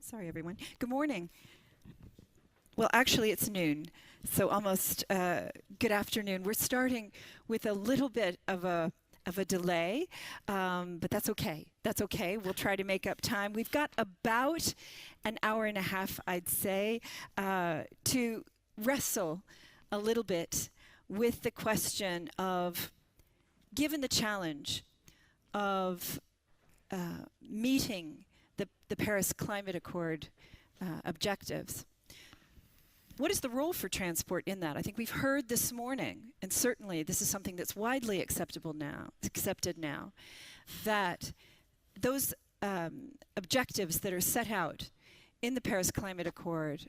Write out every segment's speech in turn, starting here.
Sorry, everyone. Good morning. Well, actually, it's noon, so almost good afternoon. We're starting with a little bit of a delay, but that's okay. That's okay. We'll try to make up time. We've got about an hour and a half, I'd say, to wrestle a little bit with the question of, given the challenge of meeting the Paris Climate Accord objectives, what is the role for transport in that? I think we've heard this morning, and certainly this is something that's widely accepted now, that those objectives that are set out in the Paris Climate Accord,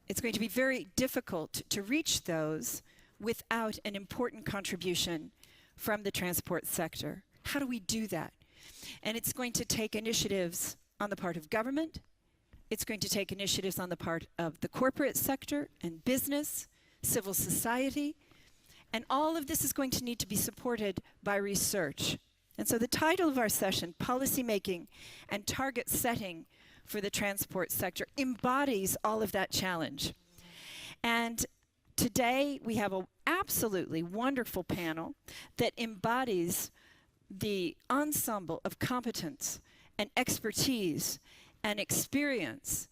it's going to be very difficult to reach those without an important contribution from the transport sector. How do we do that? And it's going to take initiatives on the part of government. It's going to take initiatives on the part of the corporate sector and business, civil society, and all of this is going to need to be supported by research. And so the title of our session, Policymaking and Target Setting for the Transport Sector, embodies all of that challenge. And today we have an absolutely wonderful panel that embodies the ensemble of competence and expertise and experience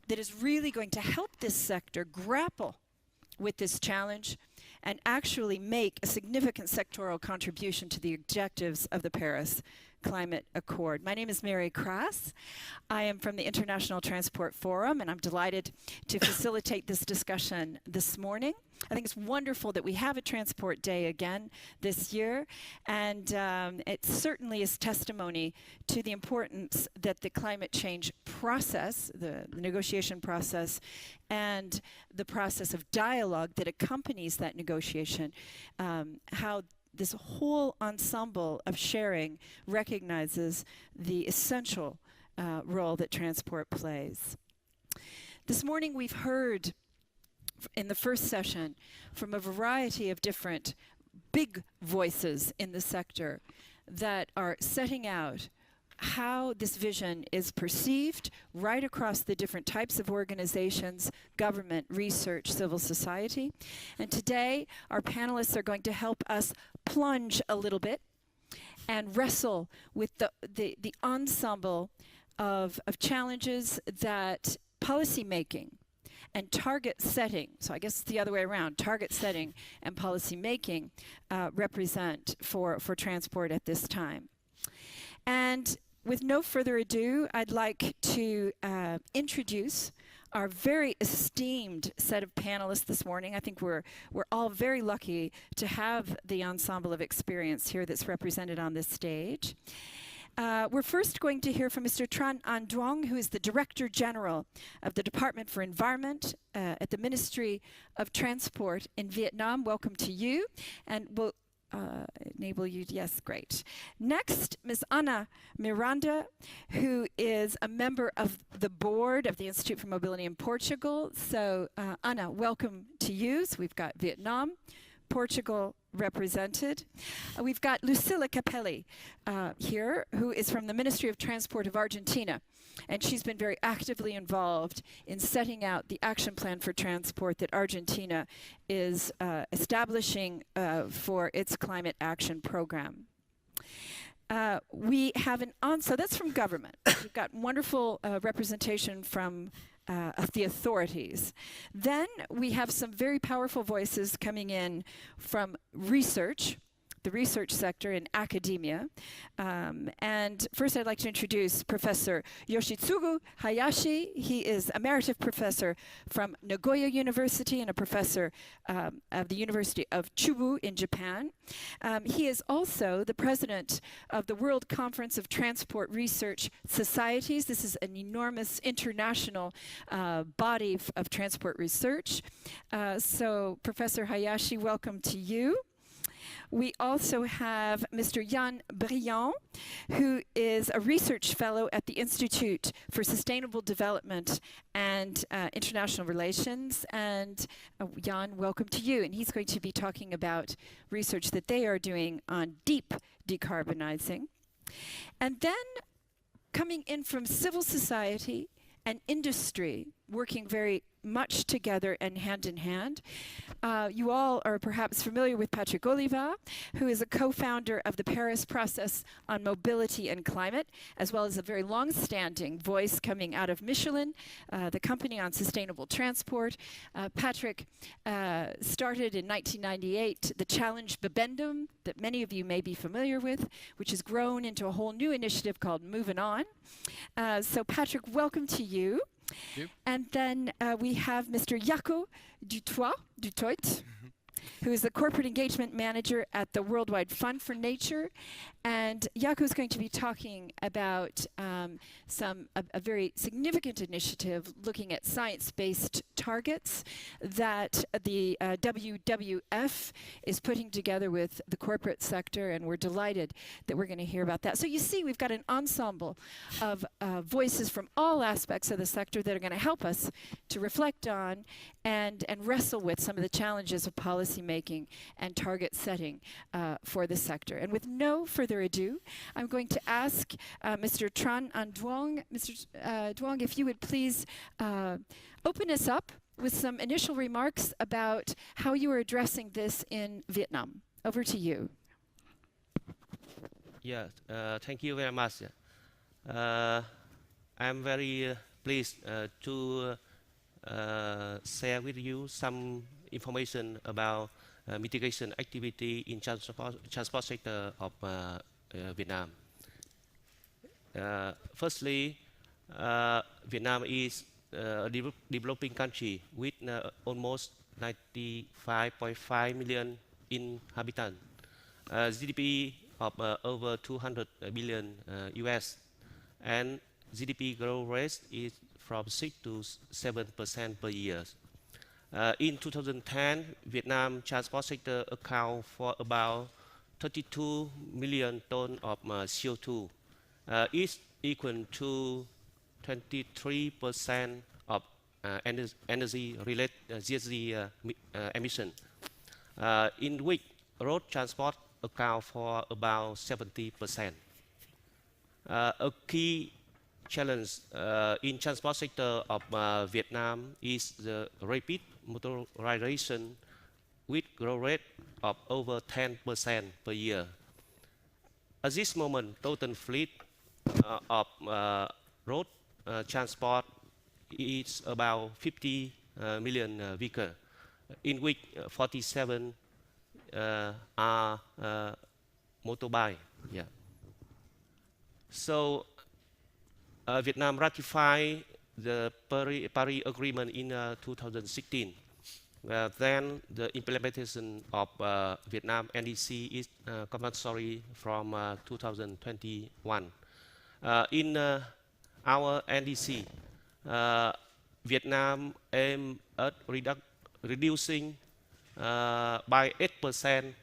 that is really going to help this sector grapple with this challenge and actually make a significant sectoral contribution to the objectives of the Paris Climate Accord. My name is Mary Crass. I am from the International Transport Forum, and I'm delighted to facilitate this discussion this morning. I think it's wonderful that we have a Transport Day again this year, and it certainly is testimony to the importance that the climate change process, the negotiation process, and the process of dialogue that accompanies that negotiation, how this whole ensemble of sharing recognizes the essential role that transport plays. This morning we've heard in the first session from a variety of different big voices in the sector that are setting out how this vision is perceived right across the different types of organizations, government, research, civil society. And today, our panelists are going to help us plunge a little bit and wrestle with the ensemble of challenges that policymaking and target setting, so I guess it's the other way around, target setting and policy making represent for transport at this time. And with no further ado, I'd like to introduce our very esteemed set of panelists this morning. I think we're all very lucky to have the ensemble of experience here that's represented on this stage. We're first going to hear from Mr. Tranh Duong, who is the Director General of the Department for Environment at the Ministry of Transport in Vietnam. Welcome to you, and we'll enable you. Yes, great. Next, Ms. Anna Miranda, who is a member of the board of the Institute for Mobility in Portugal. So, Anna, welcome to you. So we've got Vietnam, Portugal represented. We've got Lucila Capelli here, who is from the Ministry of Transport of Argentina. And she's been very actively involved in setting out the action plan for transport that Argentina is establishing for its climate action program. We have so that's from government. We've got wonderful representation from the authorities. Then we have some very powerful voices coming in from research, the research sector in academia. And first I'd like to introduce Professor Yoshitsugu Hayashi. He is emeritus professor from Nagoya University and a professor of the University of Chubu in Japan. He is also the president of the World Conference of Transport Research Societies. This is an enormous international body of transport research. So Professor Hayashi, welcome to you. We also have Mr. Yann Briand, who is a research fellow at the Institut for Sustainable Development and International Relations. And Yann, welcome to you. And he's going to be talking about research that they are doing on deep decarbonising. And then coming in from civil society and industry working very much together and hand in hand. You all are perhaps familiar with Patrick Oliva, who is a co-founder of the Paris Process on Mobility and Climate, as well as a very long-standing voice coming out of Michelin, the company on sustainable transport. Patrick started in 1998 the Challenge Bibendum that many of you may be familiar with, which has grown into a whole new initiative called Moving On. So Patrick, welcome to you. Thank you. And then we have Mr. Jaco Dutoit, who is the Corporate Engagement Manager at the Worldwide Fund for Nature. And Jaco is going to be talking about a very significant initiative looking at science-based targets that the WWF is putting together with the corporate sector, and we're delighted that we're going to hear about that. So you see, we've got an ensemble of voices from all aspects of the sector that are going to help us to reflect on and wrestle with some of the challenges of policy making and target setting for the sector. And with no further ado, I'm going to ask Mr. Tranh and Duong. Mr. Duong, if you would please open us up with some initial remarks about how you are addressing this in Vietnam. Over to you. Yes, thank you very much. I'm very pleased to share with you some information about mitigation activity in transport sector of Vietnam. Firstly, Vietnam is a developing country with almost 95.5 million inhabitants, GDP of over 200 billion US, and GDP growth rate is from 6 to 7% per year. In 2010, Vietnam transport sector account for about 32 million tons of CO2. It's equal to 23% of energy-related GHG emission, in which road transport account for about 70%. A key challenge in transport sector of Vietnam is the rapid motorization with growth rate of over 10% per year. At this moment, total fleet of road transport is about 50 million vehicles, in which 47 are motorbike. Yeah. So Vietnam ratified the Paris Agreement in 2016. Then the implementation of Vietnam NDC is compulsory from 2021. In our NDC, Vietnam aimed at reducing by 8%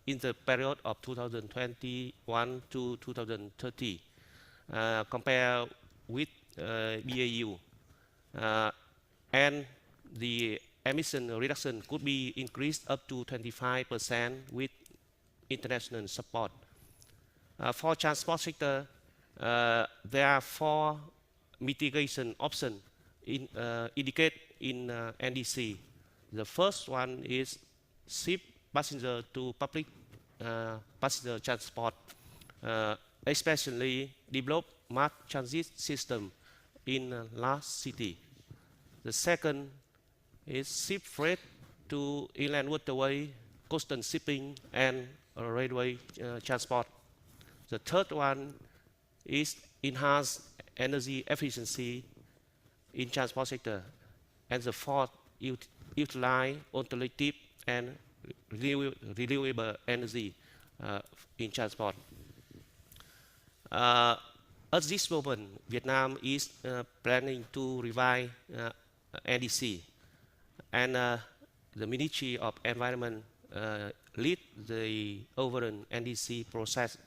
in the period of 2021 to 2030, compared with BAU. And the emission reduction could be increased up to 25% with international support. For transport sector, there are 4 mitigation options indicated in NDC. The first one is shift passenger to public passenger transport, especially develop mass transit system in large city. The second is shift freight to inland waterway, coastal shipping, and railway transport. The third one is enhance energy efficiency in transport sector. And the fourth, utilize alternative and renewable energy in transport. At this moment, Vietnam is planning to revise NDC, and the Ministry of Environment lead the overall NDC process.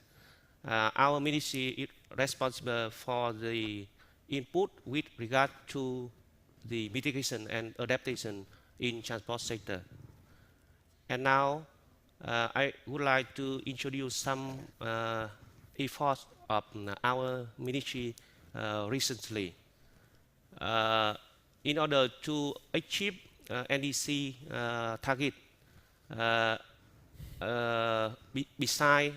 Our ministry is responsible for the input with regard to the mitigation and adaptation in transport sector. And now I would like to introduce some efforts of our ministry recently. in order to achieve NDC target, beside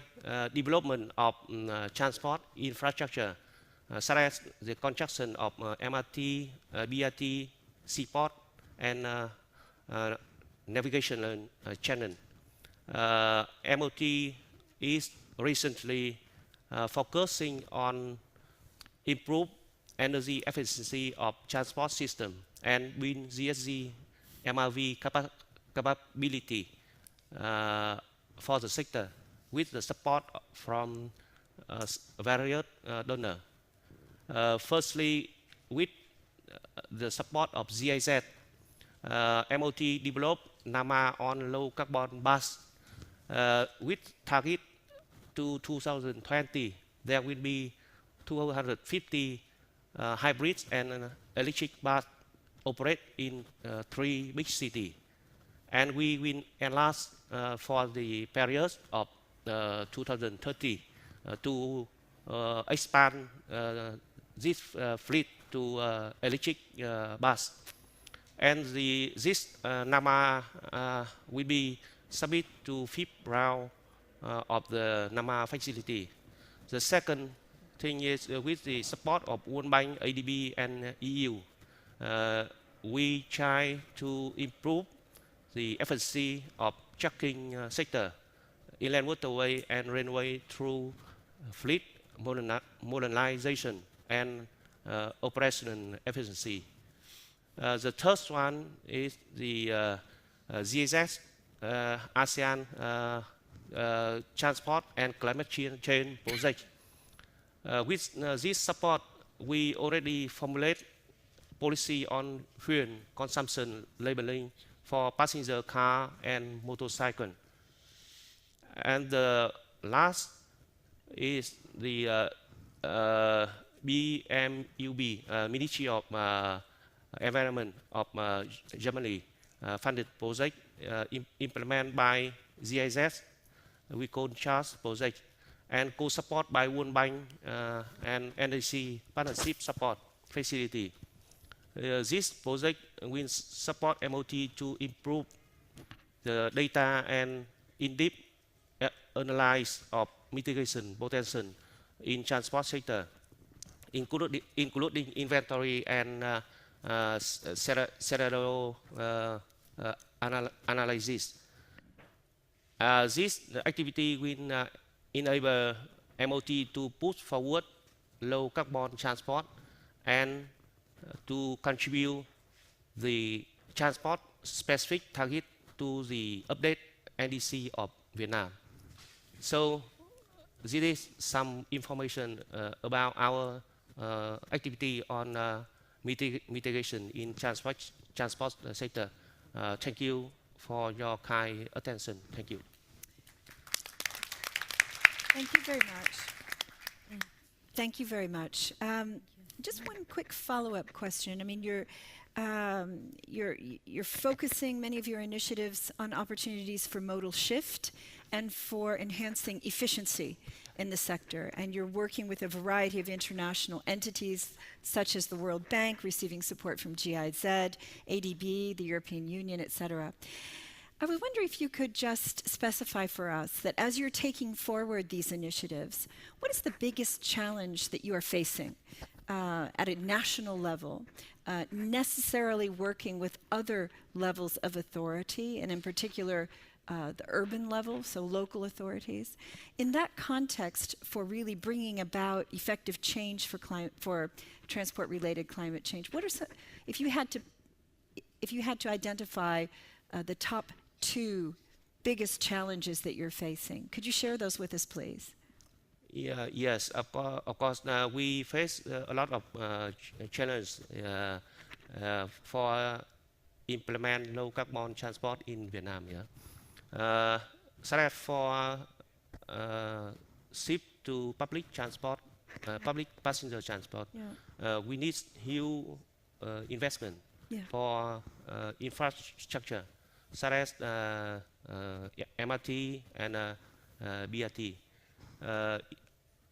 development of transport infrastructure, such as the construction of MRT, BRT, seaport, and navigation channel. MOT is recently focusing on improved energy efficiency of transport system and build GSG MRV capability for the sector with the support from various donors. Firstly, with the support of GIZ, MOT developed NAMA on low carbon bus with target to 2020. There will be 250 hybrids and electric bus operate in 3 big cities. And we will enlarge for the period of 2030 to expand this fleet to electric bus. And this NAMA will be submitted to 5th round of the NAMA facility. The second thing is with the support of Bank ADB and EU, we try to improve the efficiency of trucking sector, inland waterway and railway through fleet modernization and operational efficiency. The third one is the GIZ ASEAN Transport and Climate Change Project. With this support, we already formulate policy on fuel consumption labeling for passenger car and motorcycle. And the last is the BMUB, Ministry of Environment of Germany, funded project implemented by GIZ, we call Crass project, and co-support by World Bank and NDC partnership support facility. This project will support MOT to improve the data and in-depth analysis of mitigation potential in transport sector, including inventory and scenario analysis. This activity will enable MOT to push forward low carbon transport and to contribute the transport specific target to the update NDC of Vietnam. So this is some information about our activity on mitigation in transport sector. Thank you for your kind attention. Thank you. Thank you very much. Thank you very much. Just one quick follow-up question. I mean, you're focusing many of your initiatives on opportunities for modal shift and for enhancing efficiency in the sector, and you're working with a variety of international entities such as the World Bank, receiving support from GIZ, ADB, the European Union, etc. I was wondering if you could just specify for us that as you're taking forward these initiatives, what is the biggest challenge that you are facing at a national level, necessarily working with other levels of authority, and in particular the urban level, so local authorities, in that context for really bringing about effective change for transport-related climate change? What are some, if you had to identify the top 2 biggest challenges that you're facing, could you share those with us, please? Yeah, yes, of course. We face a lot of challenges for implement low carbon transport in Vietnam. Yeah, such as for shift to public transport, public passenger transport. Yeah. We need huge investment for infrastructure, such as MRT and BRT.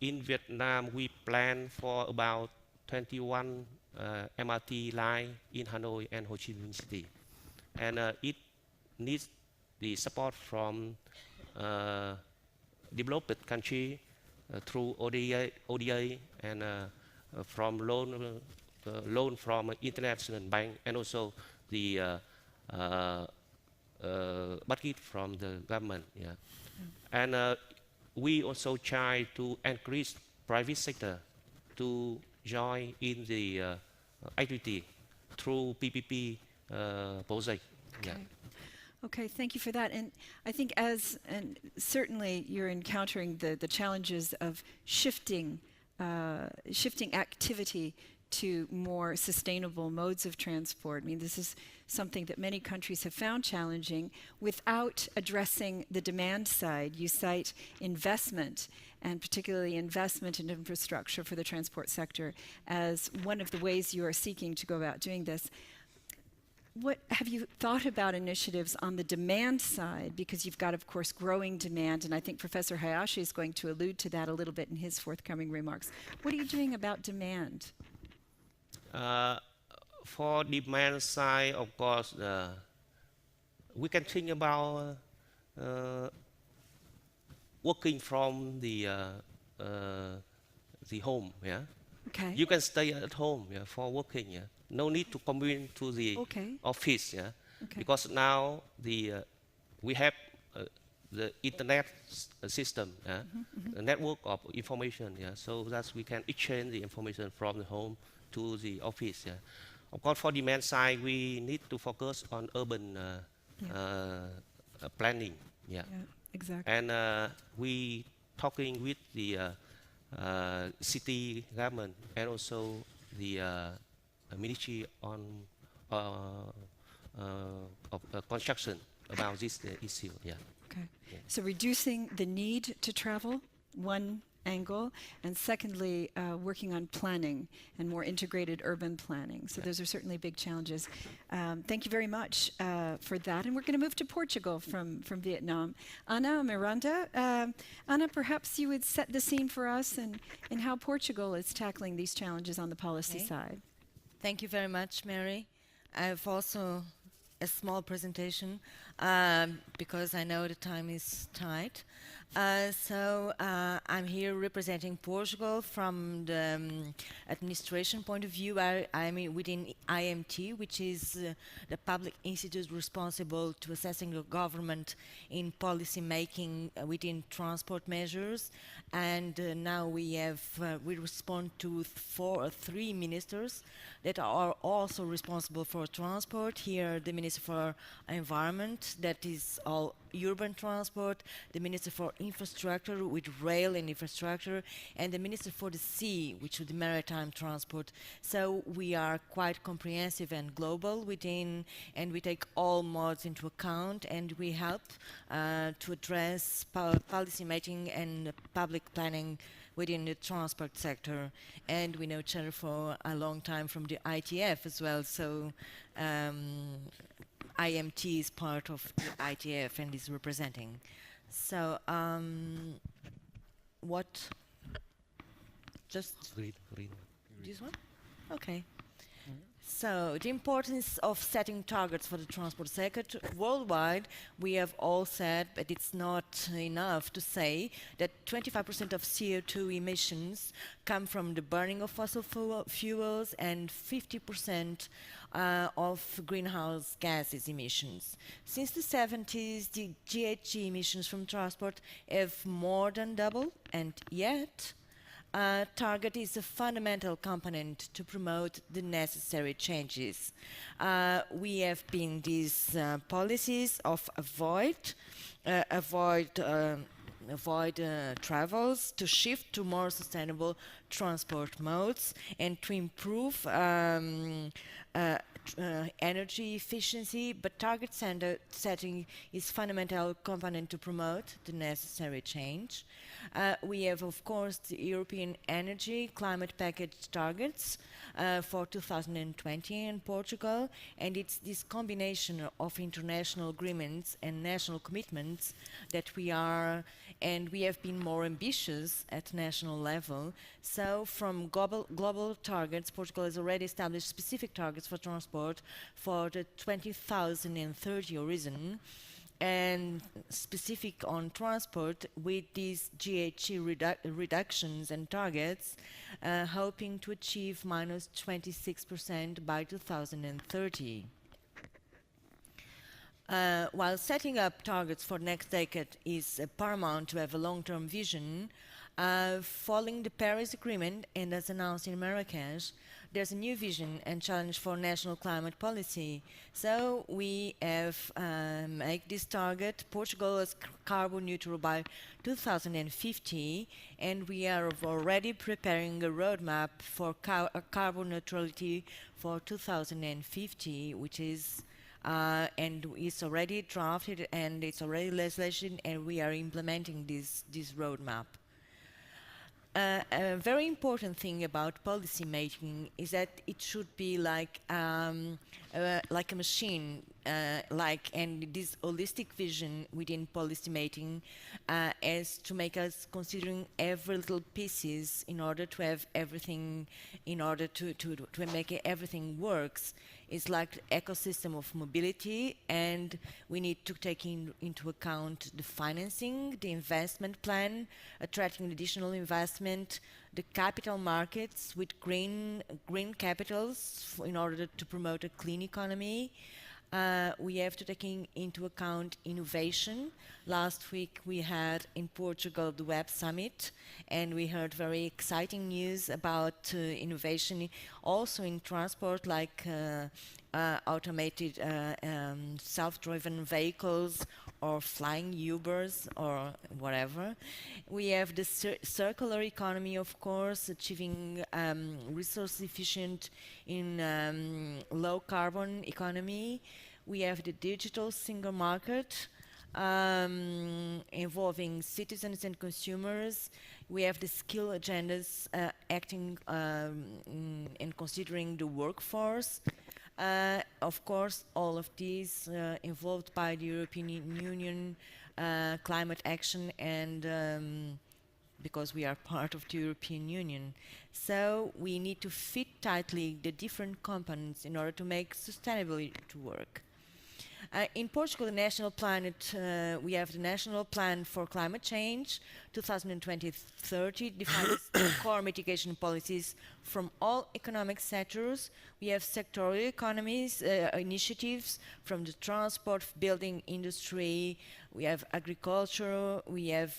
In Vietnam, we plan for about 21 MRT line in Hanoi and Ho Chi Minh City. And it needs the support from developed country through ODA and from loan from international bank, and also the budget from the government. Yeah. And we also try to encourage private sector to join in the activity through PPP project. Okay. Yeah. Okay, thank you for that. And I think and certainly you're encountering the challenges of shifting activity to more sustainable modes of transport. I mean, this is something that many countries have found challenging without addressing the demand side. You cite investment, and particularly investment in infrastructure for the transport sector, as one of the ways you are seeking to go about doing this. What have you thought about initiatives on the demand side? Because you've got, of course, growing demand, and I think Professor Hayashi is going to allude to that a little bit in his forthcoming remarks. What are you doing about demand? For demand side, of course, we can think about working from the home. Yeah. Okay. You can stay at home, yeah, for working. Yeah. No need to commute to the office. Yeah. Okay. Because now we have the internet system, yeah, a network of information. Yeah. So that we can exchange the information from the home to the office. Yeah. Of course, for demand side, we need to focus on urban planning. Yeah. Exactly. And we talking with the city government and also the Ministry of Construction about this issue. Yeah. Okay. Yeah. So reducing the need to travel, one angle, and secondly, working on planning and more integrated urban planning. So those are certainly big challenges. Thank you very much for that. And we're going to move to Portugal from Vietnam. Ana, Miranda, Ana, perhaps you would set the scene for us and how Portugal is tackling these challenges on the policy side. Thank you very much, Mary. I have also a small presentation because I know the time is tight. So I'm here representing Portugal from the administration point of view. I'm within IMT, which is the public institute responsible to assessing the government in policy making within transport measures. And now we respond to three ministers that are also responsible for transport. Here, the Minister for Environment, that is all urban transport, the Minister for Infrastructure with rail and infrastructure, and the Minister for the Sea, which is the maritime transport. So we are quite comprehensive and global within, and we take all modes into account, and we help to address policy making and public planning within the transport sector. And we know each other for a long time from the ITF as well, so IMT is part of the ITF and is representing. So what? Just Read. this one? Okay. So the importance of setting targets for the transport sector worldwide, we have all said, but it's not enough to say that 25% of CO2 emissions come from the burning of fossil fuels and 50% of greenhouse gases emissions. Since the 70s, the GHG emissions from transport have more than doubled, and yet target is a fundamental component to promote the necessary changes. We have been these policies of avoid travels, to shift to more sustainable transport modes, and to improve energy efficiency, but target setting is fundamental component to promote the necessary change. We have, of course, the European Energy Climate Package targets for 2020 in Portugal, and it's this combination of international agreements and national commitments that we are and we have been more ambitious at national level. So from global targets, Portugal has already established specific targets for transport for the 2030 horizon, and specific on transport with these GHG reductions and targets, hoping to achieve minus 26% by 2030. While setting up targets for next decade is paramount to have a long-term vision, following the Paris Agreement and as announced in Marrakesh, there's a new vision and challenge for national climate policy. So we have made this target, Portugal is carbon neutral by 2050, and we are already preparing a roadmap for carbon neutrality for 2050, which is and it's already drafted and it's already legislation, and we are implementing this roadmap. A very important thing about policy making is that it should be like a machine, and this holistic vision within policy making is to make us considering every little pieces in order to have everything, in order to make everything works. It's like the ecosystem of mobility, and we need to take into account the financing, the investment plan, attracting additional investment, the capital markets with green capitals in order to promote a clean economy. We have to take into account innovation. Last week we had in Portugal the Web Summit, and we heard very exciting news about innovation also in transport, like automated self-driven vehicles or flying Ubers or whatever. We have the circular economy, of course, achieving resource efficient in low carbon economy. We have the digital single market involving citizens and consumers. We have the skill agendas acting and considering the workforce. Of course, all of these involved by the European Union climate action, and because we are part of the European Union. So we need to fit tightly the different components in order to make sustainability to work. In Portugal, the national plan, we have the National Plan for Climate Change 2020-30, defines core mitigation policies from all economic sectors. We have sectorial economies, initiatives from the transport, building industry, we have agriculture, we have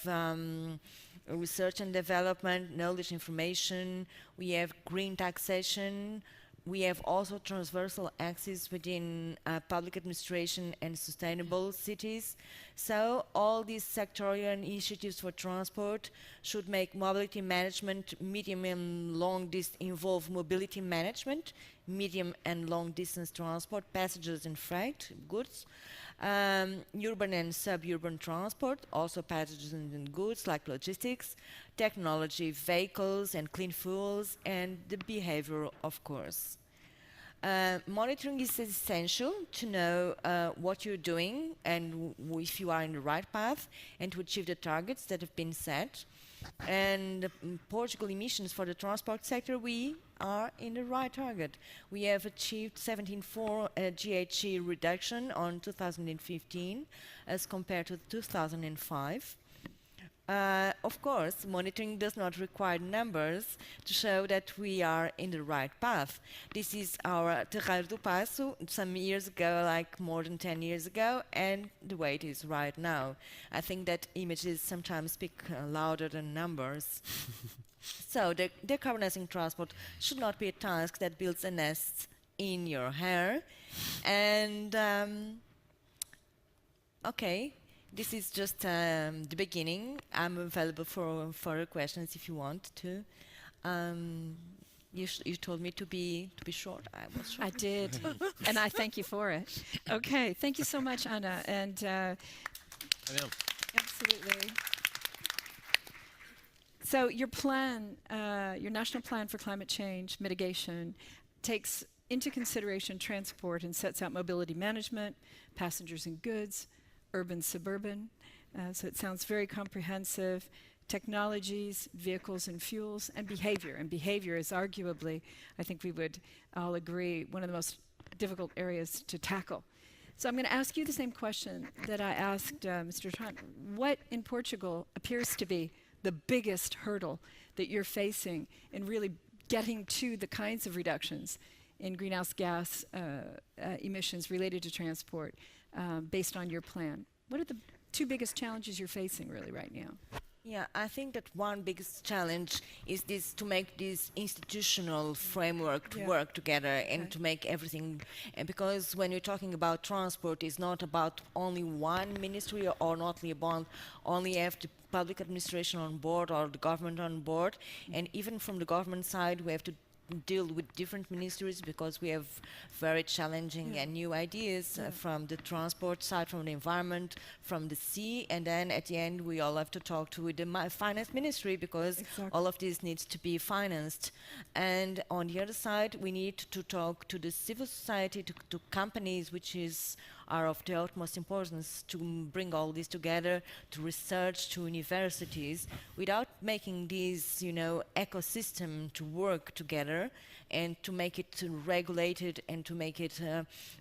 research and development, knowledge information, we have green taxation. We have also transversal axes within public administration and sustainable cities. So all these sectorial initiatives for transport should make mobility management medium and long distance, involve mobility management, medium and long distance transport, passengers and freight, goods, urban and suburban transport, also passengers and goods like logistics, technology, vehicles and clean fuels, and the behavior, of course. Monitoring is essential to know what you're doing and if you are in the right path and to achieve the targets that have been set. And Portugal emissions for the transport sector, we are in the right target. We have achieved 17.4 GHG reduction on 2015 as compared to 2005. Of course, monitoring does not require numbers to show that we are in the right path. This is our Terreiro do Passo some years ago, like more than 10 years ago, and the way it is right now. I think that images sometimes speak louder than numbers. So, the decarbonising transport should not be a task that builds a nest in your hair. And, okay. This is just the beginning. I'm available for further questions if you want to. You told me to be short. I was short. I did, and I thank you for it. Okay, thank you so much, Anna. And absolutely. So your plan, your national plan for climate change mitigation, takes into consideration transport and sets out mobility management, passengers and goods, urban, suburban, So it sounds very comprehensive. Technologies, vehicles and fuels, and behavior. And behavior is arguably, I think we would all agree, one of the most difficult areas to tackle. So I'm going to ask you the same question that I asked Mr. Tranh. What in Portugal appears to be the biggest hurdle that you're facing in really getting to the kinds of reductions in greenhouse gas emissions related to transport based on your plan? What are the two biggest challenges you're facing really right now? Yeah, I think that one biggest challenge is this, to make this institutional framework to work together and to make everything, and because when you're talking about transport, it's not about only one ministry or not about only have the public administration on board or the government on board, and even from the government side we have to deal with different ministries because we have very challenging and new ideas from the transport side, from the environment, from the sea, and then at the end we all have to talk to the finance ministry because all of this needs to be financed. And on the other side we need to talk to the civil society, to companies, which are of the utmost importance, to bring all this together, to research, to universities, without making this, ecosystem to work together and to make it regulated and to make it,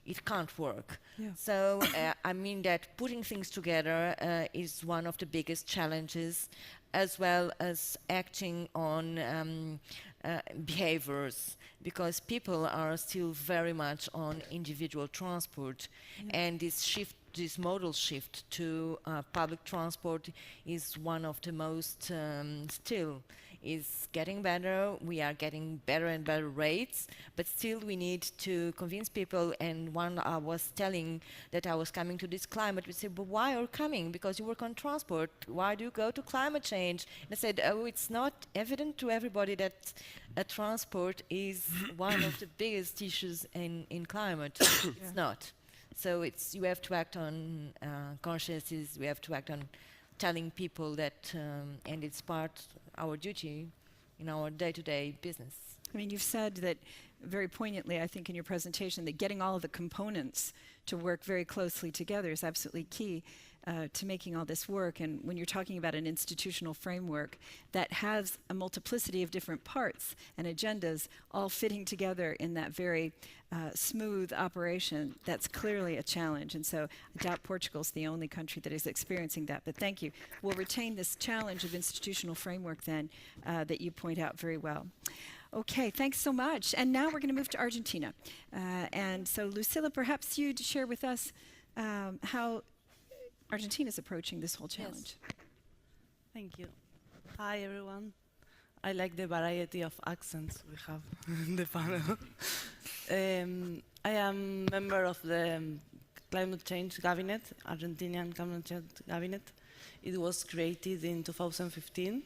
it can't work. So I mean that putting things together is one of the biggest challenges, as well as acting on behaviors, because people are still very much on individual transport, and this modal shift to public transport is one of the most still is getting better. We are getting better and better rates, but still we need to convince people. And one I was telling that I was coming to this climate, we said, but why are you coming? Because you work on transport. Why do you go to climate change? And I said, oh, it's not evident to everybody that transport is one of the biggest issues in climate. It's not. So you have to act on consciences, we have to act on telling people that, and it's our duty in our day-to-day business. I mean, you've said that very poignantly, I think, in your presentation, that getting all of the components to work very closely together is absolutely key to making all this work. And when you're talking about an institutional framework that has a multiplicity of different parts and agendas all fitting together in that very smooth operation, that's clearly a challenge. And so I doubt Portugal's the only country that is experiencing that. But thank you. We'll retain this challenge of institutional framework then that you point out very well. Okay, thanks so much. And now we're going to move to Argentina. And so, Lucila, perhaps you'd share with us how Argentina is approaching this whole challenge. Yes. Thank you. Hi, everyone. I like the variety of accents we have in the panel. I am member of the Climate Change Cabinet, Argentinian Climate Change Cabinet. It was created in 2015,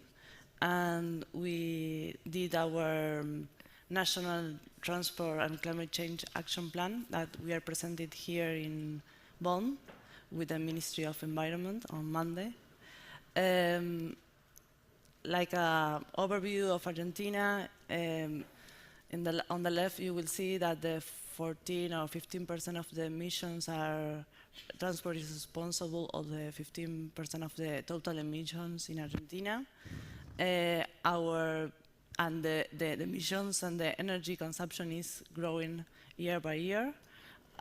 and we did our National Transport and Climate Change Action Plan that we are presented here in Bonn with the Ministry of Environment on Monday. Like an overview of Argentina, on the left you will see that the 14 or 15% of the emissions transport is responsible of the 15% of the total emissions in Argentina. The emissions and the energy consumption is growing year by year,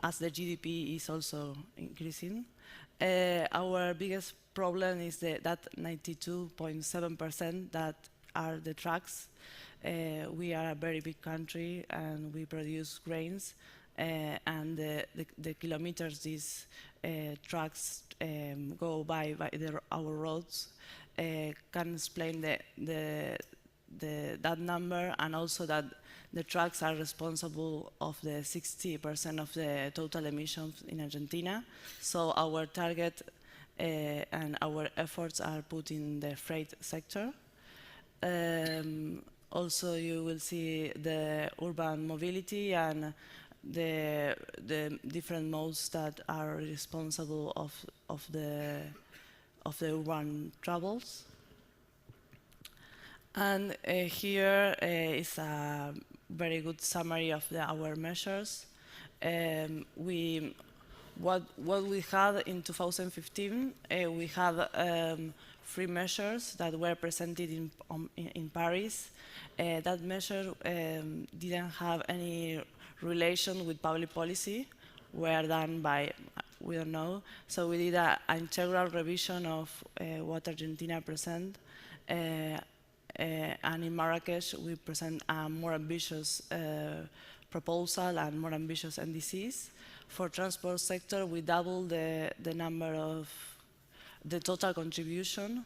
as the GDP is also increasing. Our biggest problem is that 92.7% that are the trucks. We are a very big country and we produce grains, and the kilometers these trucks go by our roads can explain that number, and also that the trucks are responsible of the 60% of the total emissions in Argentina. So our target and our efforts are put in the freight sector. Also, you will see the urban mobility and the different modes that are responsible of the urban travels. And here is a very good summary of our measures. We what we had in 2015, we had 3 measures that were presented in Paris. That measure didn't have any relation with public policy, were done by, we don't know. So we did an integral revision of what Argentina present. And in Marrakesh, we present a more ambitious proposal and more ambitious NDCs. For transport sector, we doubled the number of the total contribution,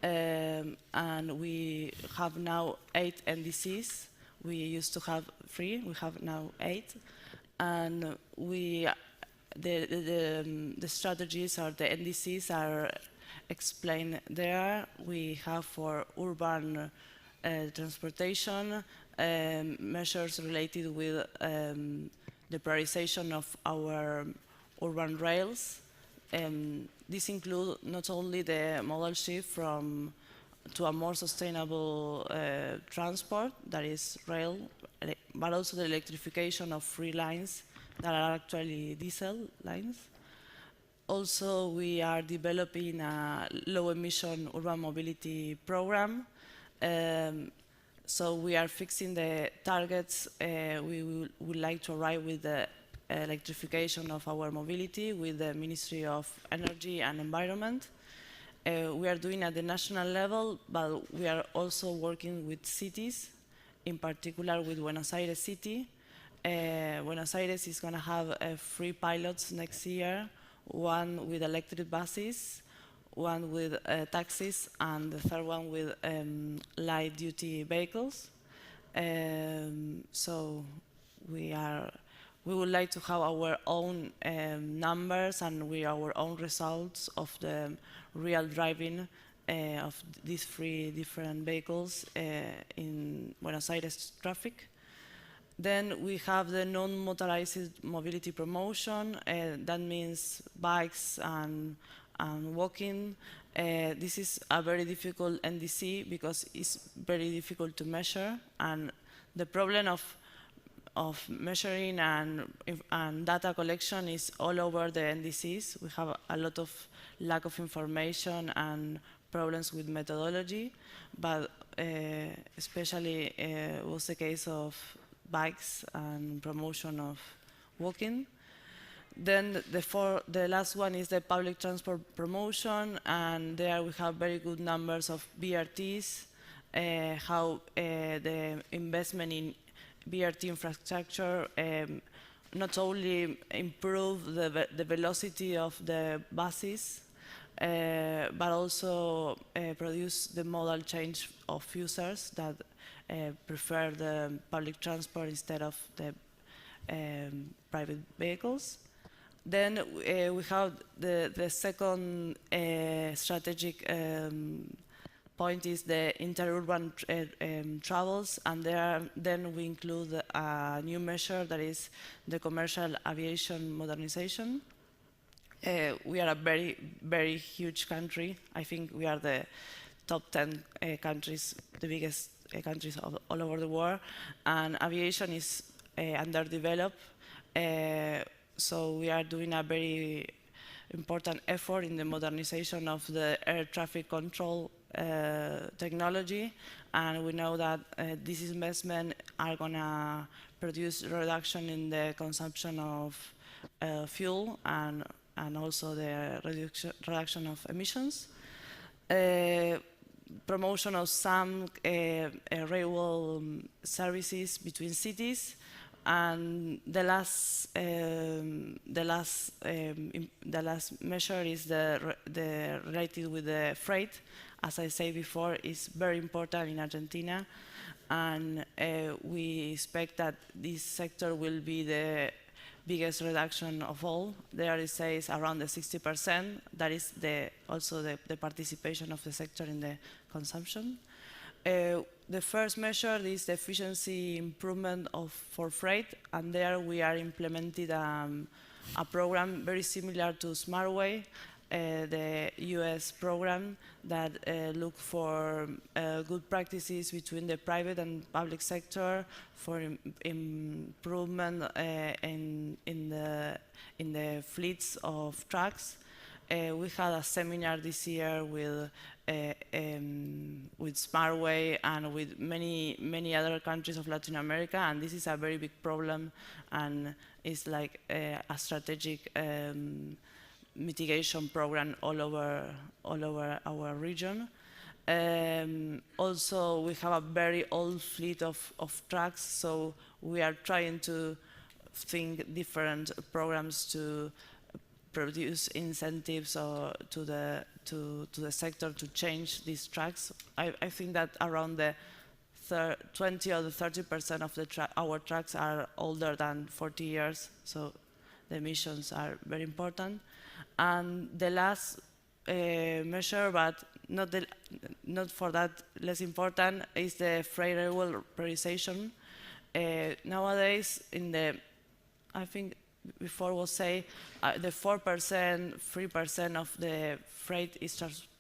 and we have now 8 NDCs. We used to have 3, we have now 8, and the strategies or the NDCs are explained there. We have for urban transportation measures related with the prioritization of our urban rails. This includes not only the modal shift to a more sustainable transport, that is rail, but also the electrification of 3 lines that are actually diesel lines. Also, we are developing a low-emission urban mobility program. So we are fixing the targets. We would like to arrive with the electrification of our mobility with the Ministry of Energy and Environment. We are doing at the national level, but we are also working with cities, in particular with Buenos Aires City. Buenos Aires is going to have 3 pilots next year, one with electric buses, one with taxis, and the third one with light-duty vehicles. So we would like to have our own numbers and our own results of the real driving of these 3 different vehicles in Buenos Aires traffic. Then we have the non-motorized mobility promotion. That means bikes and walking. This is a very difficult NDC because it's very difficult to measure, and the problem of measuring and data collection is all over the NDCs. We have a lot of lack of information and problems with methodology, but especially was the case of bikes and promotion of walking. Then the last one is the public transport promotion, and there we have very good numbers of BRTs, how the investment in BRT infrastructure not only improve the velocity of the buses, but also produce the modal change of users that prefer the public transport instead of the private vehicles. Then we have the second strategic point is the interurban travels, and then we include a new measure that is the commercial aviation modernization. We are a very, very huge country. I think we are the top 10 countries, the biggest countries all over the world, and aviation is underdeveloped. So we are doing a very important effort in the modernization of the air traffic control technology, and we know that these investments are going to produce reduction in the consumption of fuel and also the reduction of emissions. Promotion of some railway services between cities, and the last measure is the related with the freight. As I said before, is very important in Argentina, and we expect that this sector will be the biggest reduction of all. There it says around the 60%. That is also the participation of the sector in the consumption. The first measure is the efficiency improvement for freight, and there we are implementing a program very similar to SmartWay, the US program that look for good practices between the private and public sector for improvement in the fleets of trucks. We had a seminar this year with Smartway and with many other countries of Latin America, and this is a very big problem, and it's like a strategic mitigation program all over our region. Also, we have a very old fleet of trucks, so we are trying to think different programs to produce incentives to the sector to change these trucks. I think that around the 20 or the 30% of our trucks are older than 40 years, so the emissions are very important. And the last measure, but not for that less important, is the freight railway prioritization. Nowadays, I think before was say the 4%, 3% of the freight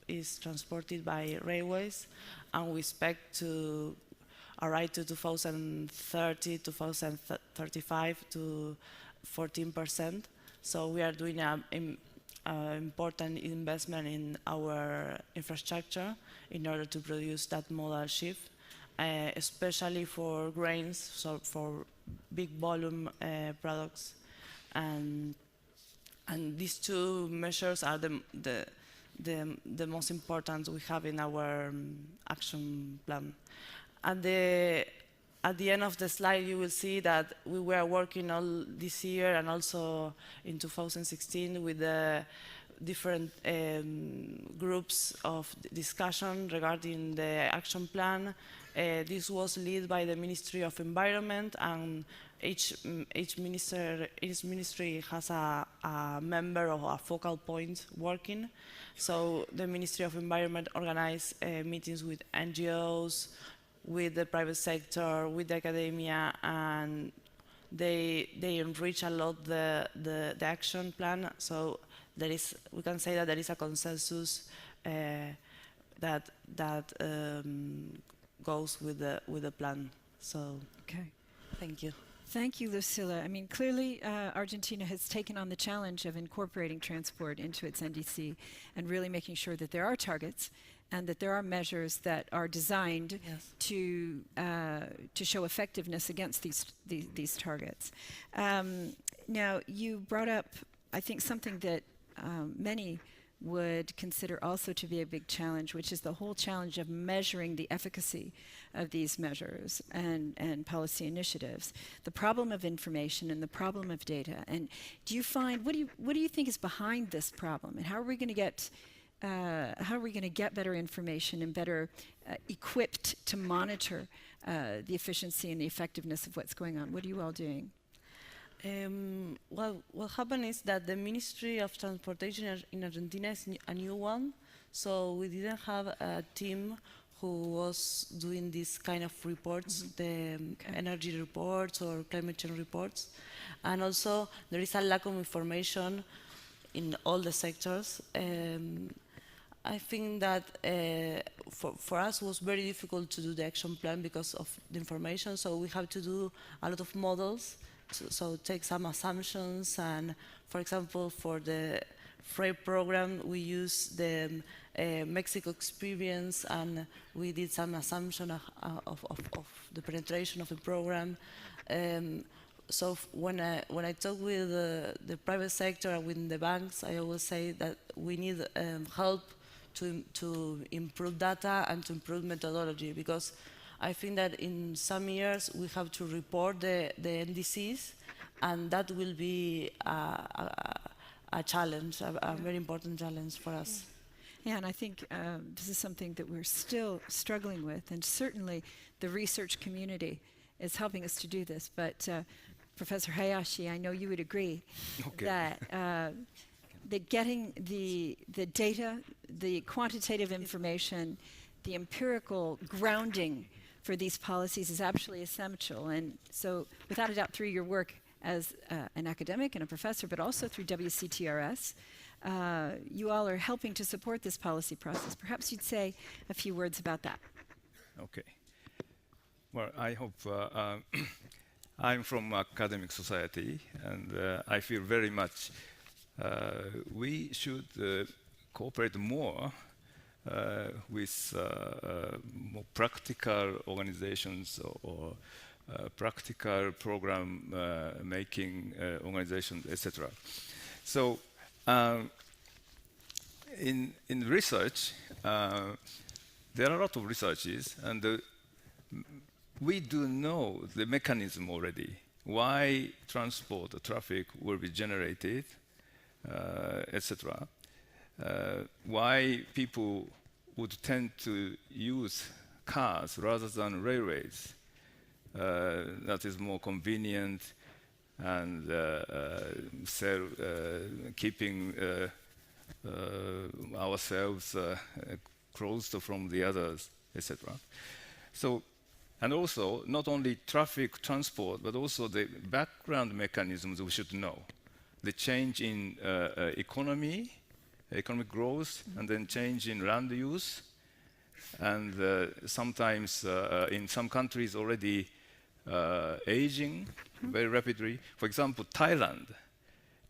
is transported by railways, and we expect to arrive to 2030, 2035 to 14%. So we are doing an important investment in our infrastructure in order to produce that modal shift, especially for grains, so for big volume products. And these two measures are the most important we have in our action plan. At the end of the slide, you will see that we were working all this year and also in 2016 with the different groups of discussion regarding the action plan. This was led by the Ministry of Environment, and each ministry has a member of a focal point working. So the Ministry of Environment organized meetings with NGOs, with the private sector, with the academia, and they enrich a lot the action plan. So we can say that there is a consensus that goes with the plan. So Okay. thank you. Thank you, Lucila. I mean, clearly Argentina has taken on the challenge of incorporating transport into its NDC and really making sure that there are targets and that there are measures that are designed to show effectiveness against these targets. Now, you brought up, I think, something that many would consider also to be a big challenge, which is the whole challenge of measuring the efficacy of these measures and policy initiatives, the problem of information and the problem of data. And do you find, what do you think is behind this problem, and how are we going to get better information and better equipped to monitor the efficiency and the effectiveness of what's going on? What are you all doing? Well, what happened is that the Ministry of Transportation in Argentina is a new one, so we didn't have a team who was doing this kind of reports, the energy reports or climate change reports. And also there is a lack of information in all the sectors. I think that for us it was very difficult to do the action plan because of the information, so we have to do a lot of models. So take some assumptions, and for example, for the freight program, we use the Mexico experience, and we did some assumption of the penetration of the program. So when I talk with the private sector and with the banks, I always say that we need help to improve data and to improve methodology, because I think that in some years we have to report the NDCs, and that will be a challenge, a very important challenge for us. Yeah, and I think this is something that we're still struggling with, and certainly the research community is helping us to do this. But Professor Hayashi, I know you would agree that getting the data, the quantitative information, the empirical grounding for these policies is absolutely essential. And so without a doubt, through your work as an academic and a professor, but also through WCTRS. You all are helping to support this policy process. Perhaps you'd say a few words about that. Okay. Well, I hope I'm from academic society, and I feel very much we should cooperate more with more practical organizations or practical program making organizations, etc. So in research, there are a lot of researches, and we do know the mechanism already, why transport, traffic will be generated, etc. Why people would tend to use cars rather than railways. That is more convenient and keeping ourselves closed from the others, etc. So, and also not only traffic transport, but also the background mechanisms we should know. The change in economic growth, and then change in land use, and sometimes in some countries already aging very rapidly. For example, Thailand.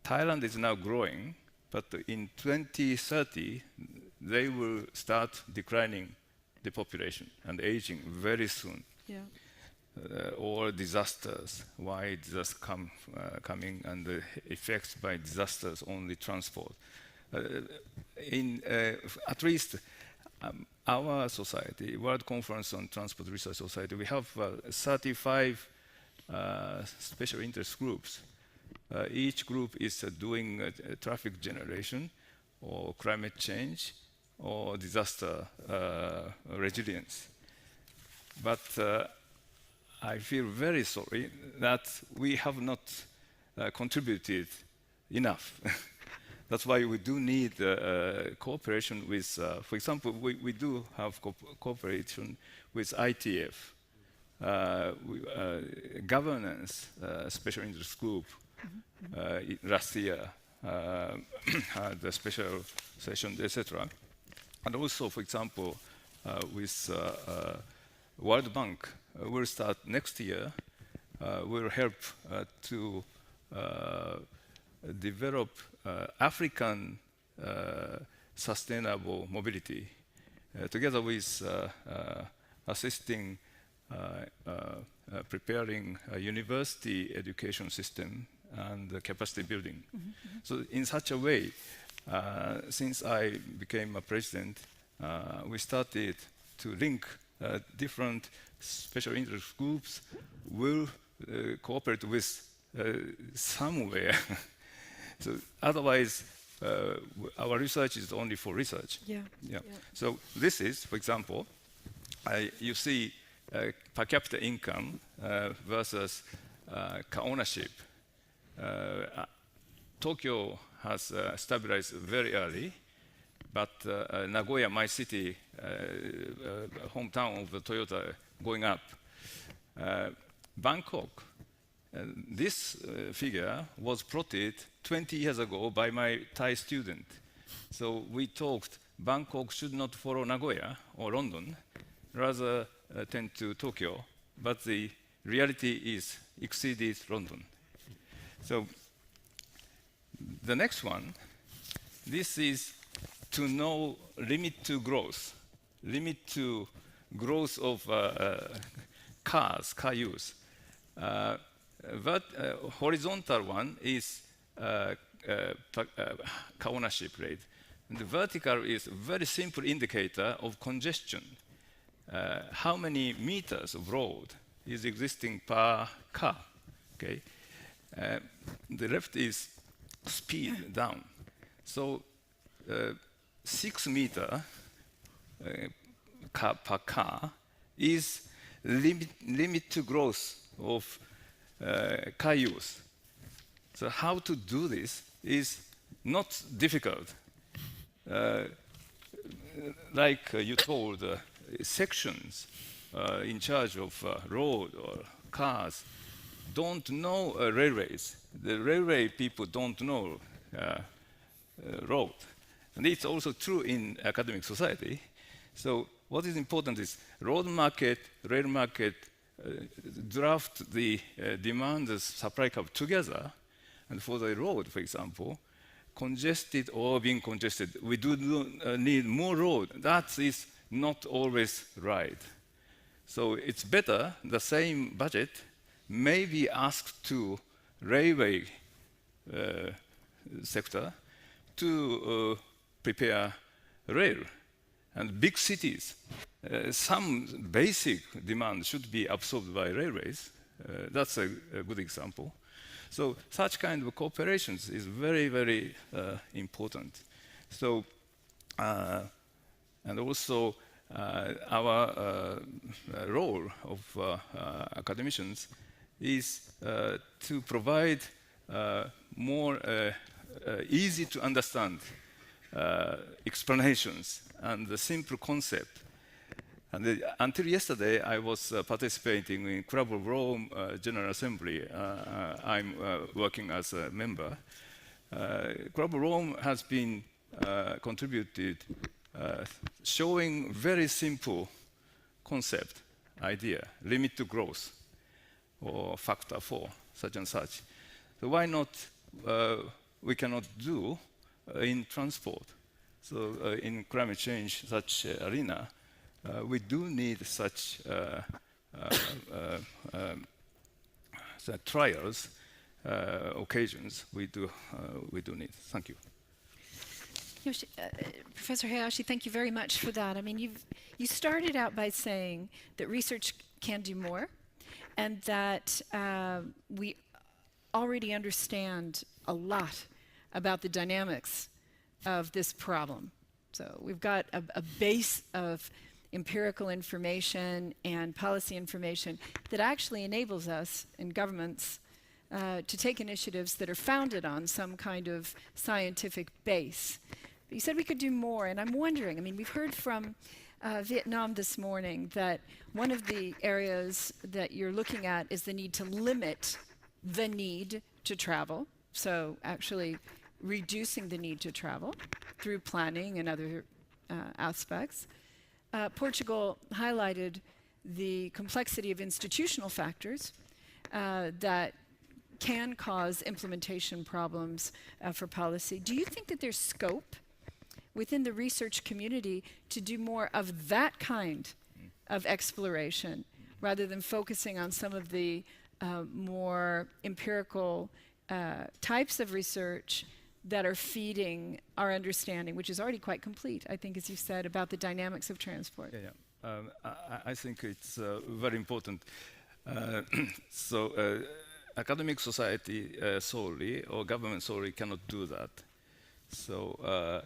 Thailand is now growing, but in 2030, they will start declining the population and aging very soon. Yeah. Or disasters, why disasters coming, and the effects by disasters on the transport. At least our society, World Conference on Transport Research Society, we have 35 special interest groups. Each group is doing traffic generation, or climate change, or disaster resilience. But I feel very sorry that we have not contributed enough. That's why we do need cooperation with, for example, we do have cooperation with ITF, governance special interest group. Last year had a special session, etc. And also, for example, with World Bank, we'll start next year. We'll help to develop African sustainable mobility, together with assisting preparing a university education system and capacity building. So in such a way, since I became a president, we started to link different special interest groups will cooperate with somewhere. So otherwise, our research is only for research. Yeah. So this is, for example, you see per capita income versus car ownership. Tokyo has stabilized very early, but Nagoya, my city, hometown of the Toyota, going up. Bangkok, this figure was plotted 20 years ago by my Thai student. So we talked Bangkok should not follow Nagoya or London, rather tend to Tokyo, but the reality is exceeded London. So the next one, this is to know limit to growth of car use. But horizontal one is car ownership rate. And the vertical is a very simple indicator of congestion. How many meters of road is existing per car? Okay. The left is speed down. So 6 meters per car is limit to growth of car use. So how to do this is not difficult. Like you told, sections in charge of road or cars don't know railways. The railway people don't know road. And it's also true in academic society. So what is important is road market, rail market, draft the demand and supply curve together. And for the road, for example, congested or being congested, we do need more road. That is not always right. So it's better the same budget may be asked to railway sector to prepare rail. And big cities, some basic demand should be absorbed by railways. That's a good example. So such kind of cooperations is very, very important. So, and also our role of academicians is to provide more easy to understand explanations and the simple concept. And until yesterday, I was participating in Club of Rome General Assembly. I'm working as a member. Club of Rome has been contributed showing very simple concept, idea, limit to growth, or factor 4, such and such. So why not, we cannot do in transport. So in climate change, such arena, we do need such trials, occasions. We do need. Thank you. Professor Hayashi, thank you very much for that. I mean, you started out by saying that research can do more, and that we already understand a lot about the dynamics of this problem. So we've got a base of empirical information and policy information that actually enables us in governments to take initiatives that are founded on some kind of scientific base. But you said we could do more, and I'm wondering, I mean, we've heard from Vietnam this morning that one of the areas that you're looking at is the need to limit the need to travel. So actually reducing the need to travel through planning and other aspects. Portugal highlighted the complexity of institutional factors that can cause implementation problems for policy. Do you think that there's scope within the research community to do more of that kind of exploration rather than focusing on some of the more empirical types of research that are feeding our understanding, which is already quite complete, I think, as you said, about the dynamics of transport? I think it's very important. Academic society solely or government solely cannot do that. So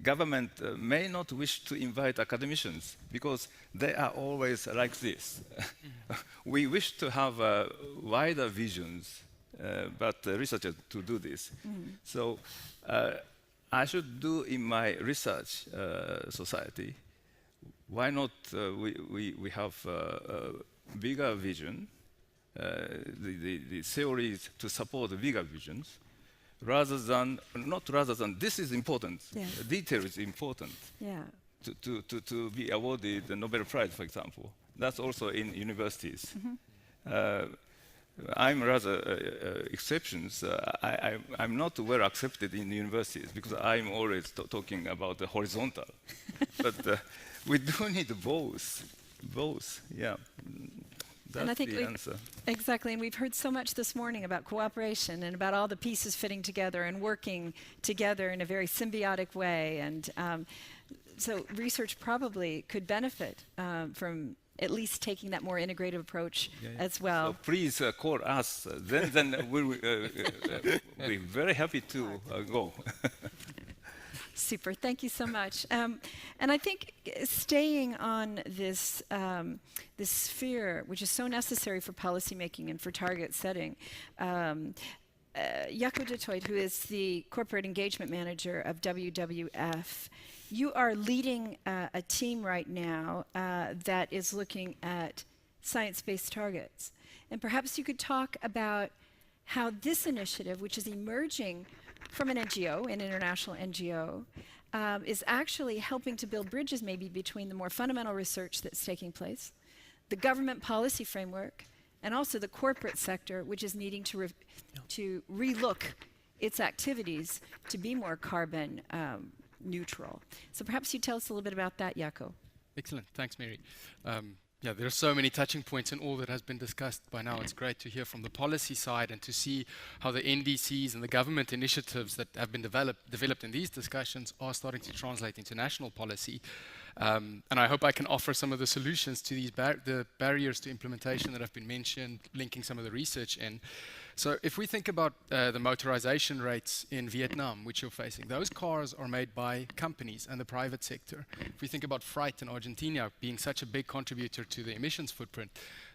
government may not wish to invite academicians because they are always like this. We wish to have wider visions, but researchers to do this. So I should do in my research society. Why not we have a bigger vision, the theories to support the bigger visions, rather than this is important. Yeah. Detail is important. Yeah. To be awarded the Nobel Prize, for example. That's also in universities. I'm rather exceptions. I'm not well accepted in universities because I'm always talking about the horizontal. But we do need both. Both, yeah. That's and I think the answer. Exactly, and we've heard so much this morning about cooperation and about all the pieces fitting together and working together in a very symbiotic way. And so research probably could benefit from at least taking that more integrative approach as well. So please call us, then we'll be very happy to go. Super, thank you so much. And I think staying on this, this sphere, which is so necessary for policymaking and for target setting, Jaco de Toit, who is the Corporate Engagement Manager of WWF, you are leading a team right now that is looking at science-based targets. And perhaps you could talk about how this initiative, which is emerging from an NGO, an international NGO, is actually helping to build bridges maybe between the more fundamental research that's taking place, the government policy framework, and also the corporate sector, which is needing to relook its activities to be more carbon neutral. So perhaps you tell us a little bit about that, Jaco. Excellent. Thanks, Mary. Yeah, there are so many touching points in all that has been discussed by now. It's great to hear from the policy side and to see how the NDCs and the government initiatives that have been developed in these discussions are starting to translate into national policy. And I hope I can offer some of the solutions to these the barriers to implementation that have been mentioned, linking some of the research in. So if we think about the motorization rates in Vietnam, which you're facing, those cars are made by companies and the private sector. If we think about freight in Argentina being such a big contributor to the emissions footprint,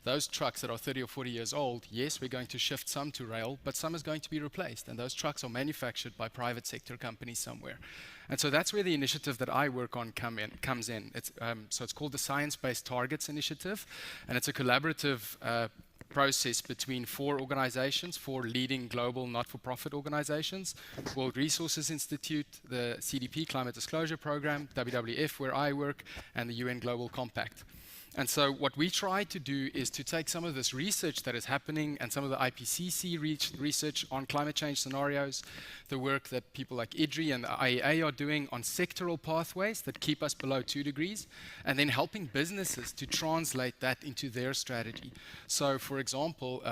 those trucks that are 30 or 40 years old, yes, we're going to shift some to rail, but some is going to be replaced. And those trucks are manufactured by private sector companies somewhere. And so that's where the initiative that I work on comes in. So it's called the Science-Based Targets Initiative, and it's a collaborative process between 4 organizations, 4 leading global not-for-profit organizations: World Resources Institute, the CDP Climate Disclosure Program, WWF, where I work, and the UN Global Compact. And so what we try to do is to take some of this research that is happening and some of the IPCC research on climate change scenarios, the work that people like IDDRI and the IEA are doing on sectoral pathways that keep us below 2 degrees, and then helping businesses to translate that into their strategy. So for example,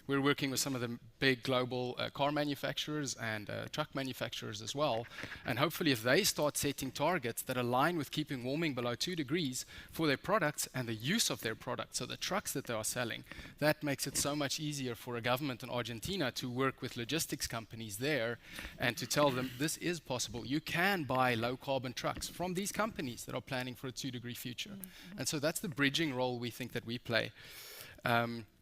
we're working with some of the big global car manufacturers and truck manufacturers as well. And hopefully if they start setting targets that align with keeping warming below 2 degrees for their products and the use of their products, so the trucks that they are selling, that makes it so much easier for a government in Argentina to work with logistics companies there and to tell them this is possible. You can buy low carbon trucks from these companies that are planning for a 2-degree future. Mm-hmm. And so that's the bridging role we think that we play.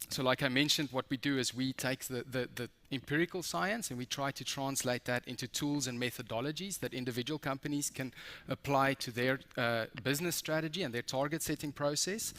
So like I mentioned, what we do is we take the empirical science and we try to translate that into tools and methodologies that individual companies can apply to their business strategy and their target setting process.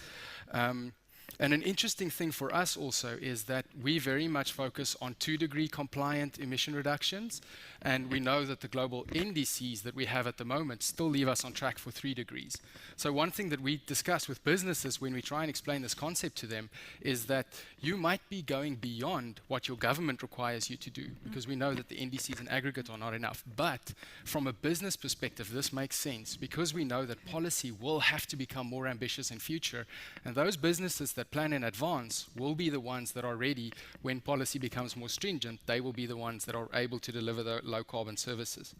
And an interesting thing for us also is that we very much focus on 2-degree compliant emission reductions, and we know that the global NDCs that we have at the moment still leave us on track for 3 degrees. So one thing that we discuss with businesses when we try and explain this concept to them is that you might be going beyond what your government requires you to do, because we know that the NDCs in aggregate are not enough. But from a business perspective, this makes sense because we know that policy will have to become more ambitious in future, and those businesses that plan in advance will be the ones that are ready when policy becomes more stringent. They will be the ones that are able to deliver the low carbon services.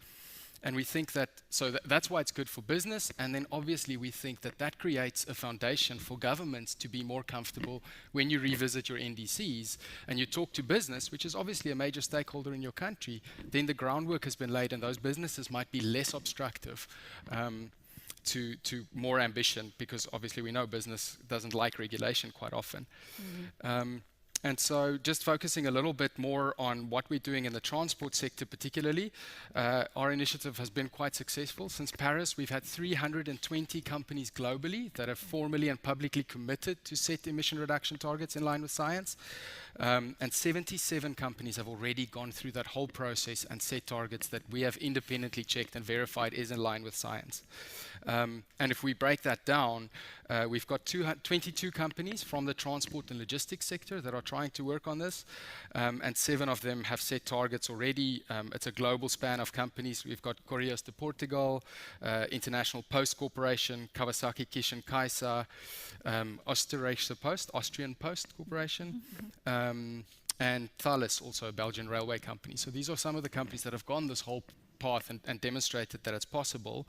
And we think that, that's why it's good for business, and then obviously we think that that creates a foundation for governments to be more comfortable when you revisit your NDCs and you talk to business, which is obviously a major stakeholder in your country, then the groundwork has been laid and those businesses might be less obstructive to more ambition, because obviously we know business doesn't like regulation quite often. Mm-hmm. And so just focusing a little bit more on what we're doing in the transport sector particularly, our initiative has been quite successful. Since Paris, we've had 320 companies globally that have formally and publicly committed to set emission reduction targets in line with science. And 77 companies have already gone through that whole process and set targets that we have independently checked and verified is in line with science. And if we break that down, we've got 22 companies from the transport and logistics sector that are trying to work on this, and 7 of them have set targets already. It's a global span of companies. We've got Correios de Portugal, International Post Corporation, Kawasaki Kishin Kaisa, Austrian Post Corporation, and Thales, also a Belgian railway company. So these are some of the companies that have gone this whole path and demonstrated that it's possible.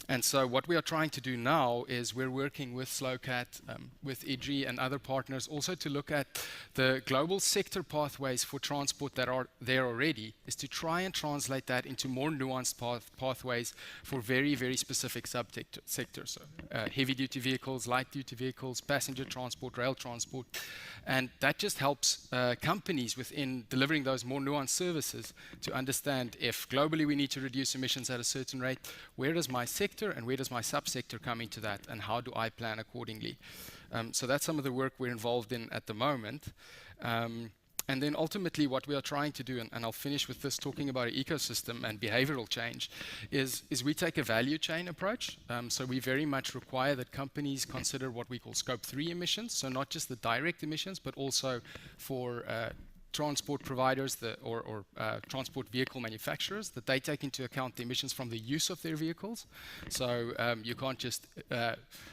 And so what we are trying to do now is we're working with SLOCAT, with IDDRI and other partners also to look at the global sector pathways for transport that are there already, is to try and translate that into more nuanced pathways for very, very specific subsectors. So, heavy-duty vehicles, light-duty vehicles, passenger transport, rail transport. And that just helps companies within delivering those more nuanced services to understand if globally we need to reduce emissions at a certain rate, where does my sector and where does my subsector come into that, and how do I plan accordingly? So that's some of the work we're involved in at the moment. And then ultimately what we are trying to do, and I'll finish with this talking about an ecosystem and behavioral change, is we take a value chain approach. So we very much require that companies consider what we call scope 3 emissions, so not just the direct emissions, but also for transport providers or transport vehicle manufacturers, that they take into account the emissions from the use of their vehicles. So you can't just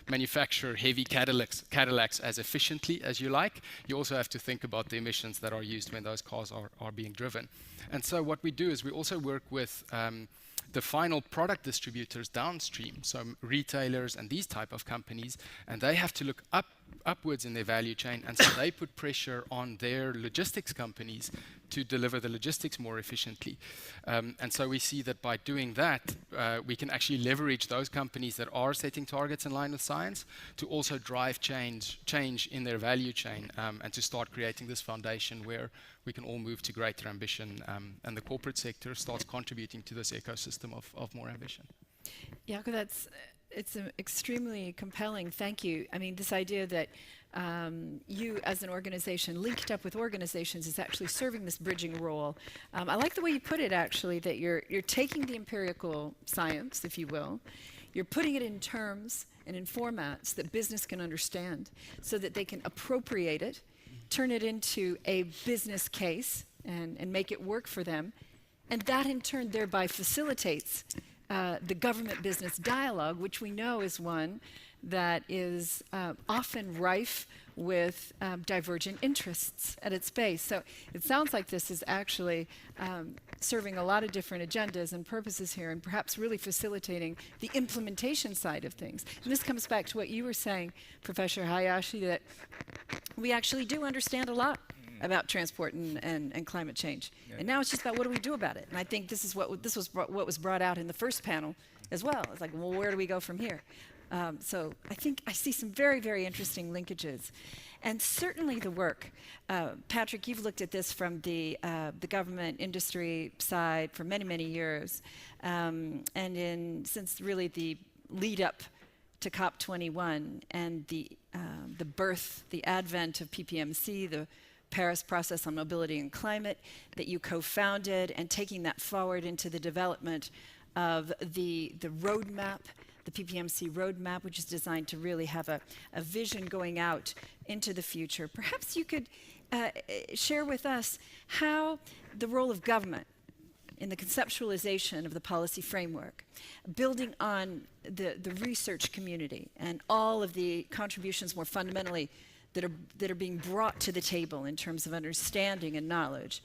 manufacture heavy Cadillacs as efficiently as you like. You also have to think about the emissions that are used when those cars are being driven. And so what we do is we also work with the final product distributors downstream, so retailers and these type of companies, and they have to look upwards in their value chain, and so they put pressure on their logistics companies to deliver the logistics more efficiently. And so we see that by doing that, we can actually leverage those companies that are setting targets in line with science to also drive change in their value chain, and to start creating this foundation where we can all move to greater ambition, and the corporate sector starts contributing to this ecosystem of more ambition. Jaco, it's extremely compelling. Thank you. I mean, this idea that you as an organization linked up with organizations is actually serving this bridging role. I like the way you put it, actually, that you're taking the empirical science, if you will, you're putting it in terms and in formats that business can understand so that they can appropriate it, turn it into a business case and make it work for them. And that in turn thereby facilitates the government-business dialogue, which we know is one that is often rife with divergent interests at its base. So it sounds like this is actually serving a lot of different agendas and purposes here, and perhaps really facilitating the implementation side of things. And this comes back to what you were saying, Professor Hayashi, that we actually do understand a lot about transport and climate change. Yeah. And now it's just about what do we do about it? And I think this is what was brought out in the first panel as well. It's like, well, where do we go from here? So I think I see some very, very interesting linkages. And certainly the work, Patrick, you've looked at this from the government industry side for many, many years. And since really the lead up to COP21 and the birth, the advent of PPMC, the Paris Process on Mobility and Climate, that you co-founded, and taking that forward into the development of the roadmap, the PPMC roadmap, which is designed to really have a vision going out into the future. Perhaps you could share with us how the role of government in the conceptualization of the policy framework, building on the research community and all of the contributions more fundamentally that are being brought to the table in terms of understanding and knowledge,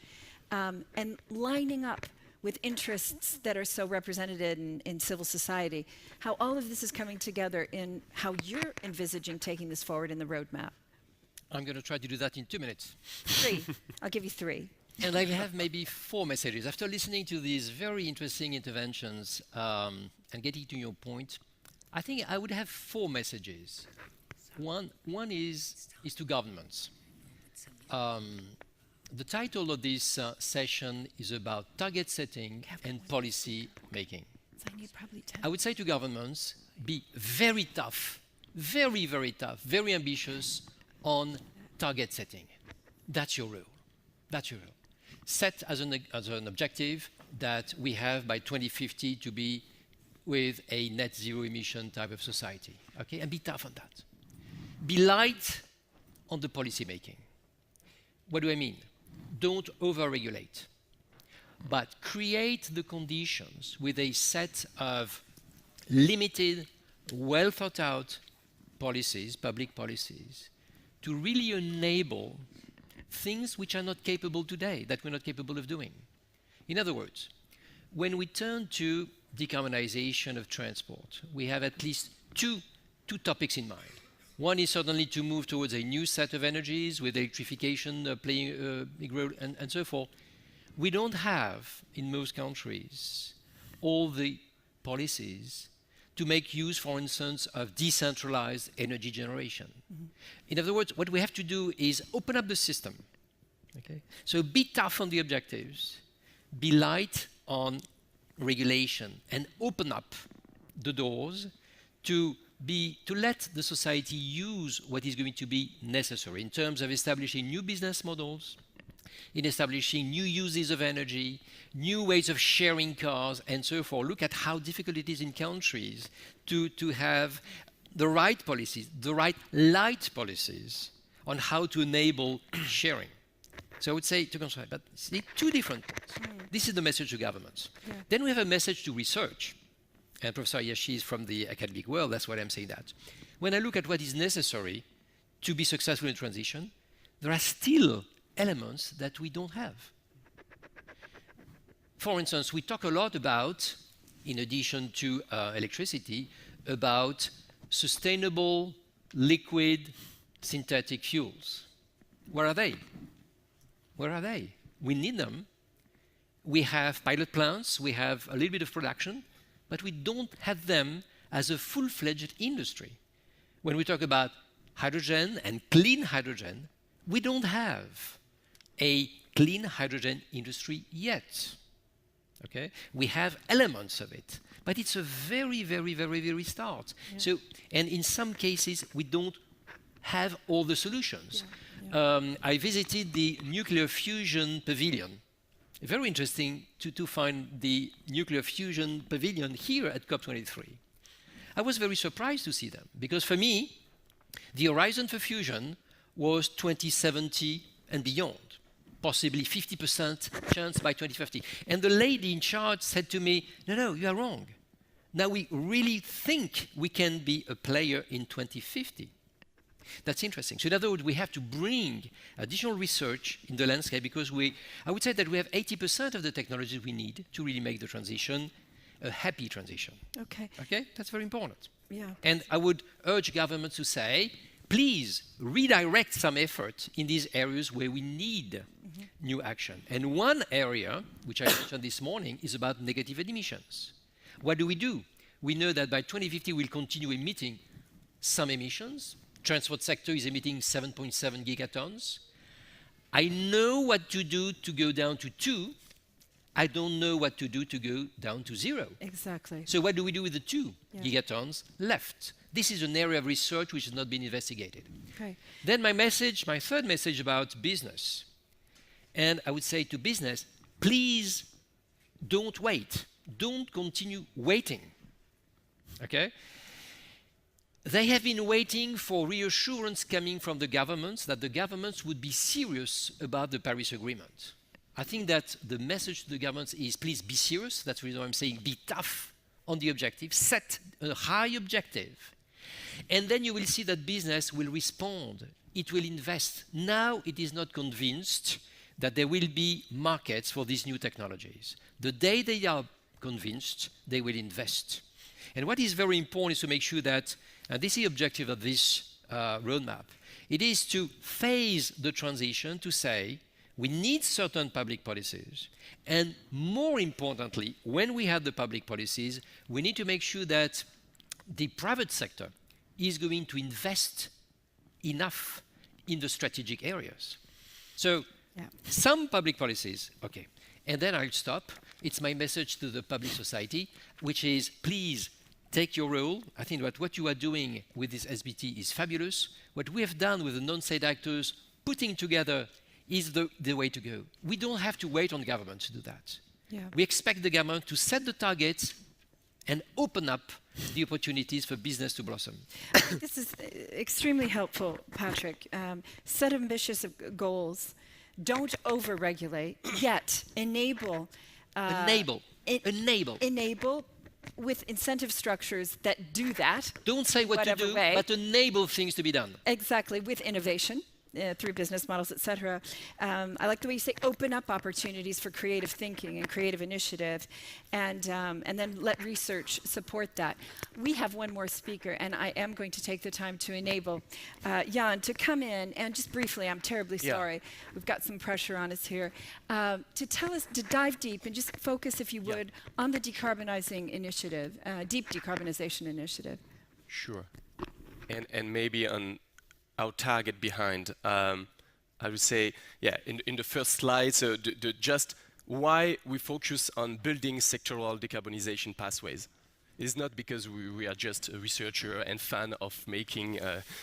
and lining up with interests that are so represented in civil society, how all of this is coming together in how you're envisaging taking this forward in the roadmap. I'm going to try to do that in 2 minutes. 3. I'll give you 3. And I have maybe 4 messages. After listening to these very interesting interventions and getting to your point, I think I would have 4 messages. One is to governments. The title of this session is about target setting and policy making. I would say to governments, be very tough, very, very tough, very ambitious on target setting. That's your role. That's your role. Set as an objective that we have by 2050 to be with a net zero emission type of society. Okay, and be tough on that. Be light on the policy making. What do I mean? Don't over-regulate, but create the conditions with a set of limited, well-thought-out policies, public policies, to really enable things which are not capable today, that we're not capable of doing. In other words, when we turn to decarbonization of transport, we have at least two topics in mind. One is certainly to move towards a new set of energies with electrification playing a big role and so forth. We don't have, in most countries, all the policies to make use, for instance, of decentralized energy generation. Mm-hmm. In other words, what we have to do is open up the system. Okay? So be tough on the objectives, be light on regulation, and open up the doors to be to let the society use what is going to be necessary in terms of establishing new business models, in establishing new uses of energy, new ways of sharing cars, and so forth. Look at how difficult it is in countries to have the right policies, the right light policies on how to enable sharing. So I would say to consider, but see, two different points. This is the message to governments. Yeah. Then we have a message to research. And Professor Yashi is from the academic world, that's why I'm saying that. When I look at what is necessary to be successful in transition, there are still elements that we don't have. For instance, we talk a lot about, in addition to electricity, about sustainable liquid synthetic fuels. Where are they? Where are they? We need them. We have pilot plants, we have a little bit of production, but we don't have them as a full-fledged industry. When we talk about hydrogen and clean hydrogen, we don't have a clean hydrogen industry yet. Okay? We have elements of it, but it's a very, very, very, very start. Yeah. So, and in some cases, we don't have all the solutions. Yeah. Yeah. I visited the nuclear fusion pavilion. Very interesting to find the nuclear fusion pavilion here at COP23. I was very surprised to see them, because for me, the horizon for fusion was 2070 and beyond, possibly 50% chance by 2050. And the lady in charge said to me, no, you are wrong. Now we really think we can be a player in 2050. That's interesting. So in other words, we have to bring additional research in the landscape, because I would say that we have 80% of the technologies we need to really make the transition a happy transition. Okay. Okay? That's very important. Yeah. And I would urge governments to say, please redirect some effort in these areas where we need new action. And one area, which I mentioned this morning, is about negative emissions. What do? We know that by 2050 we'll continue emitting some emissions. Transport sector is emitting 7.7 gigatons. I know what to do to go down to 2. I don't know what to do to go down to 0. Exactly. So what do we do with the 2 gigatons left? This is an area of research which has not been investigated. Okay. Then my third message about business. And I would say to business, please don't wait. Don't continue waiting. Okay? They have been waiting for reassurance coming from the governments that the governments would be serious about the Paris Agreement. I think that the message to the governments is, please be serious. That's the reason why I'm saying be tough on the objective, set a high objective. And then you will see that business will respond. It will invest. Now it is not convinced that there will be markets for these new technologies. The day they are convinced, they will invest. And what is very important is to make sure that, and this is the objective of this roadmap, it is to phase the transition to say, we need certain public policies. And more importantly, when we have the public policies, we need to make sure that the private sector is going to invest enough in the strategic areas. So some public policies, okay. And then I'll stop. It's my message to the public society, which is, please take your role. I think that what you are doing with this SBT is fabulous. What we have done with the non-state actors, putting together, is the way to go. We don't have to wait on government to do that. Yeah. We expect the government to set the targets and open up the opportunities for business to blossom. I think this is extremely helpful, Patrick. Set ambitious goals. Don't over-regulate, yet enable. Enable with incentive structures that do that. Don't say what to do, but enable things to be done. Exactly, with innovation. Through business models, et cetera. I like the way you say open up opportunities for creative thinking and creative initiative, and then let research support that. We have one more speaker, and I am going to take the time to enable Yann to come in and just briefly, I'm terribly sorry, we've got some pressure on us here, to tell us, to dive deep and just focus, if you would, on the decarbonising initiative, deep decarbonization initiative. Sure. And maybe on our target behind, I would say, in the first slide, so just why we focus on building sectoral decarbonization pathways. is not because we are just a researcher and fan of making,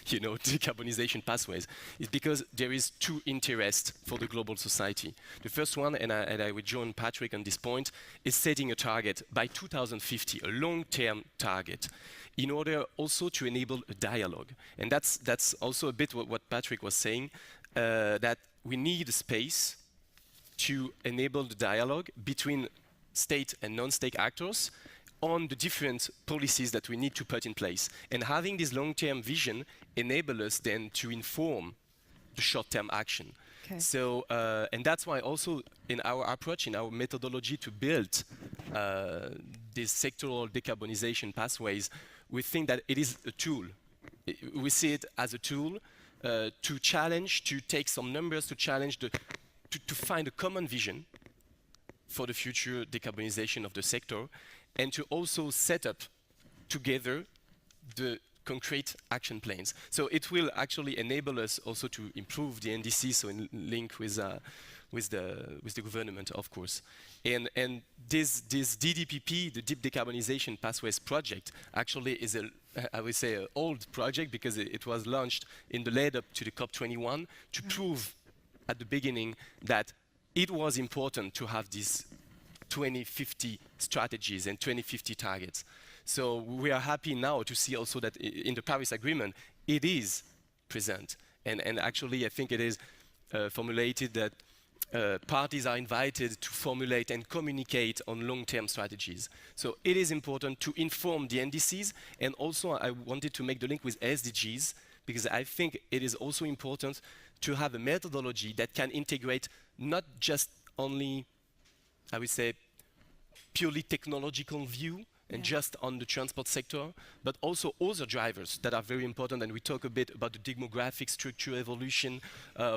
you know, decarbonization pathways. It's because there is two interests for the global society. The first one, and I will join Patrick on this point, is setting a target by 2050, a long-term target, in order also to enable a dialogue. And that's also a bit what Patrick was saying, that we need a space to enable the dialogue between state and non-state actors on the different policies that we need to put in place. And having this long-term vision enables us then to inform the short-term action. Okay. So, and that's why also in our approach, in our methodology to build these sectoral decarbonization pathways, we think that it is a tool. We see it as a tool to challenge, to take some numbers, to challenge, to find a common vision for the future decarbonization of the sector, and to also set up together the concrete action plans. So it will actually enable us also to improve the NDC, so in link with the government, of course. And this DDPP, the Deep Decarbonization Pathways Project, actually is I would say an old project, because it was launched in the lead up to the COP21 to prove at the beginning that it was important to have these 2050 strategies and 2050 targets. So we are happy now to see also that in the Paris Agreement, it is present. And actually, I think it is formulated that parties are invited to formulate and communicate on long-term strategies. So it is important to inform the NDCs, and also I wanted to make the link with SDGs, because I think it is also important to have a methodology that can integrate not just only, I would say, purely technological view and just on the transport sector, but also other drivers that are very important. And we talk a bit about the demographic structure evolution.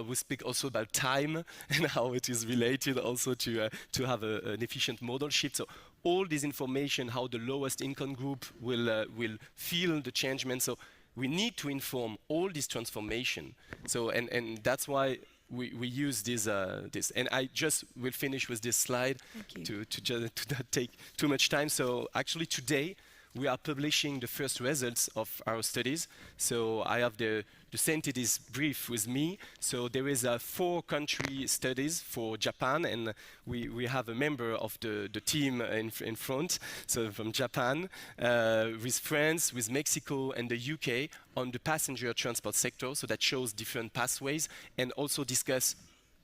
We speak also about time and how it is related also to have an efficient modal shift. So all this information, how the lowest income group will feel the changement. So we need to inform all this transformation. So and that's why we use this. And I just will finish with this slide to not take too much time. So actually today we are publishing the first results of our studies. So I have the synthesis brief with me. So there is 4 country studies for Japan, and we have a member of the team in front, so from Japan, with France, with Mexico and the UK on the passenger transport sector. So that shows different pathways, and also discuss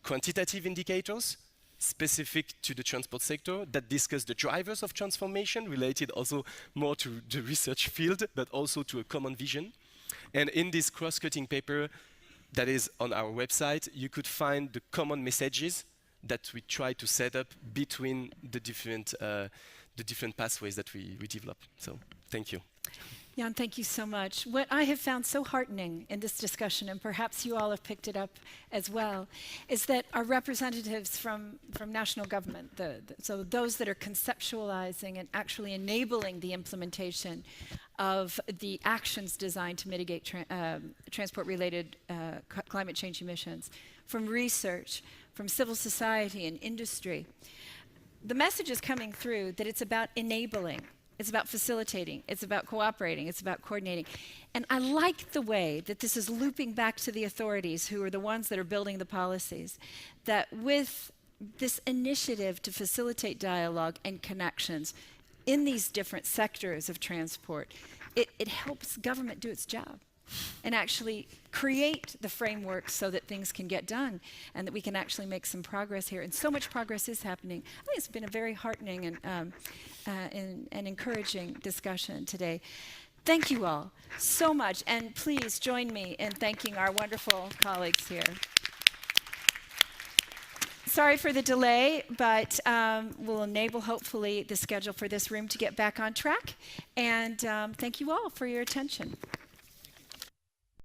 quantitative indicators specific to the transport sector that discuss the drivers of transformation related also more to the research field, but also to a common vision. And in this cross-cutting paper that is on our website, you could find the common messages that we try to set up between the different pathways that we develop. So thank you. Yann, thank you so much. What I have found so heartening in this discussion, and perhaps you all have picked it up as well, is that our representatives from national government, so those that are conceptualizing and actually enabling the implementation of the actions designed to mitigate transport-related climate change emissions, from research, from civil society and industry, the message is coming through that it's about enabling. It's about facilitating, it's about cooperating, it's about coordinating. And I like the way that this is looping back to the authorities, who are the ones that are building the policies, that with this initiative to facilitate dialogue and connections in these different sectors of transport, it helps government do its job and actually create the framework so that things can get done and that we can actually make some progress here. And so much progress is happening. I think it's been a very heartening and encouraging discussion today. Thank you all so much, and please join me in thanking our wonderful colleagues here. Sorry for the delay, but we'll enable, hopefully, the schedule for this room to get back on track. And thank you all for your attention.